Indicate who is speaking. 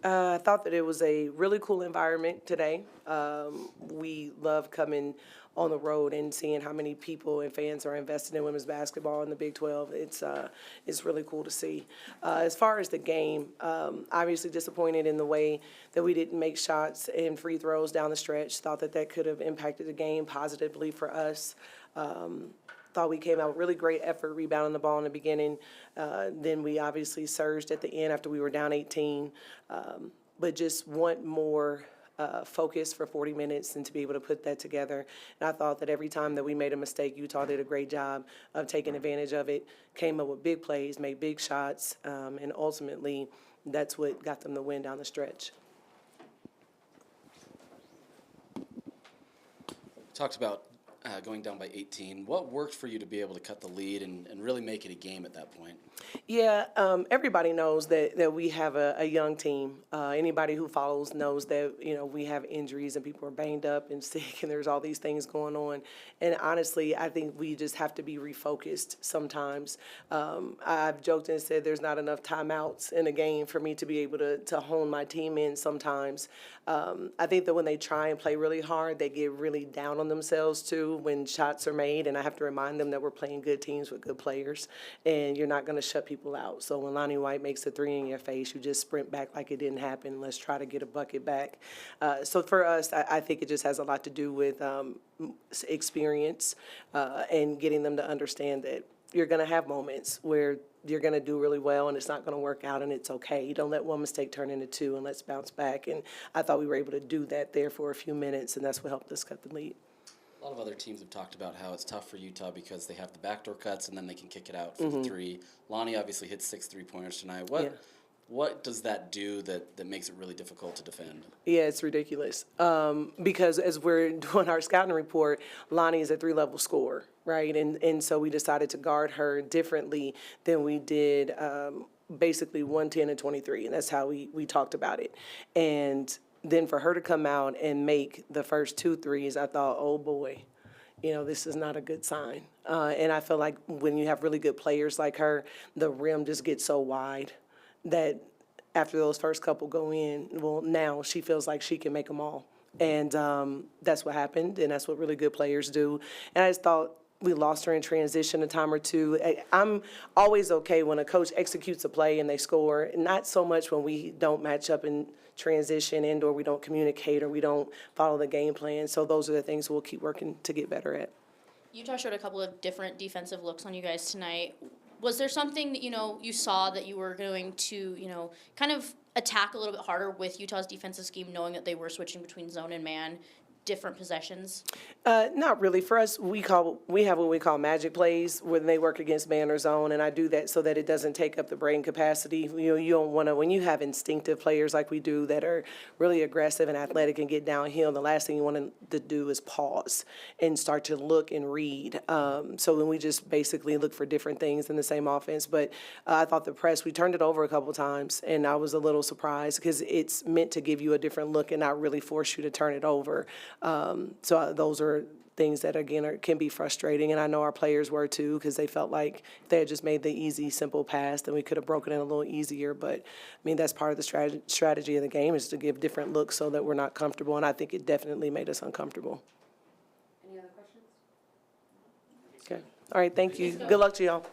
Speaker 1: I thought that it was a really cool environment today. We love coming on the road and seeing how many people and fans are invested in women's basketball in the Big 12. It's really cool to see. As far as the game, obviously disappointed in the way that we didn't make shots and free throws down the stretch. Thought that that could have impacted the game positively for us. Thought we came out with really great effort rebounding the ball in the beginning. Then we obviously surged at the end after we were down 18. But just want more focus for 40 minutes and to be able to put that together. And I thought that every time that we made a mistake, Utah did a great job of taking advantage of it, came up with big plays, made big shots, and ultimately that's what got them the win down the stretch.
Speaker 2: Talked about going down by 18. What worked for you to be able to cut the lead and really make it a game at that point?
Speaker 1: Yeah, everybody knows that we have a young team. Anybody who follows knows that, we have injuries and people are banged up and sick and there's all these things going on. And honestly, I think we just have to be refocused sometimes. I've joked and said there's not enough timeouts in a game for me to be able to hone my team in sometimes. I think that when they try and play really hard, they get really down on themselves too when shots are made. And I have to remind them that we're playing good teams with good players and you're not going to shut people out. So when Lonnie White makes a three in your face, you just sprint back like it didn't happen. Let's try to get a bucket back. So for us, I think it just has a lot to do with experience and getting them to understand that you're going to have moments where you're going to do really well and it's not going to work out and it's okay. You don't let one mistake turn into two and let's bounce back. And I thought we were able to do that there for a few minutes, and that's what helped us cut the lead.
Speaker 2: A lot of other teams have talked about how it's tough for Utah because they have the backdoor cuts and then they can kick it out for the three. Lonnie obviously hit 6 3-pointers tonight. What does that do that makes it really difficult to defend?
Speaker 1: Yeah, it's ridiculous. Because as we're doing our scouting report, Lonnie is a 3-level scorer, right? And so we decided to guard her differently than we did basically 110 and 23, and that's how we talked about it. And then for her to come out and make the first 2 threes, I thought, oh boy, this is not a good sign. And I feel like when you have really good players like her, the rim just gets so wide that after those first couple go in, well, now she feels like she can make them all. And that's what happened, and that's what really good players do. And I just thought we lost her in transition a time or two. I'm always okay when a coach executes a play and they score, not so much when we don't match up in transition and or we don't communicate or we don't follow the game plan. So those are the things we'll keep working to get better at.
Speaker 3: Utah showed a couple of different defensive looks on you guys tonight. Was there something that, you saw that you were going to, kind of attack a little bit harder with Utah's defensive scheme, knowing that they were switching between zone and man, different possessions?
Speaker 1: Not really. For us, we have what we call magic plays when they work against man or zone, and I do that so that it doesn't take up the brain capacity. You don't want to, when you have instinctive players like we do that are really aggressive and athletic and get downhill, the last thing you want to do is pause and start to look and read. So when we just basically look for different things in the same offense. But I thought the press, we turned it over a couple times, and I was a little surprised because it's meant to give you a different look and not really force you to turn it over. So those are things that, again, can be frustrating, and I know our players were too because they felt like if they had just made the easy, simple pass, then we could have broken it a little easier. But, that's part of the strategy of the game is to give different looks so that we're not comfortable, and I think it definitely made us uncomfortable.
Speaker 4: Any other questions?
Speaker 1: Okay. All right, thank you. Good luck to y'all.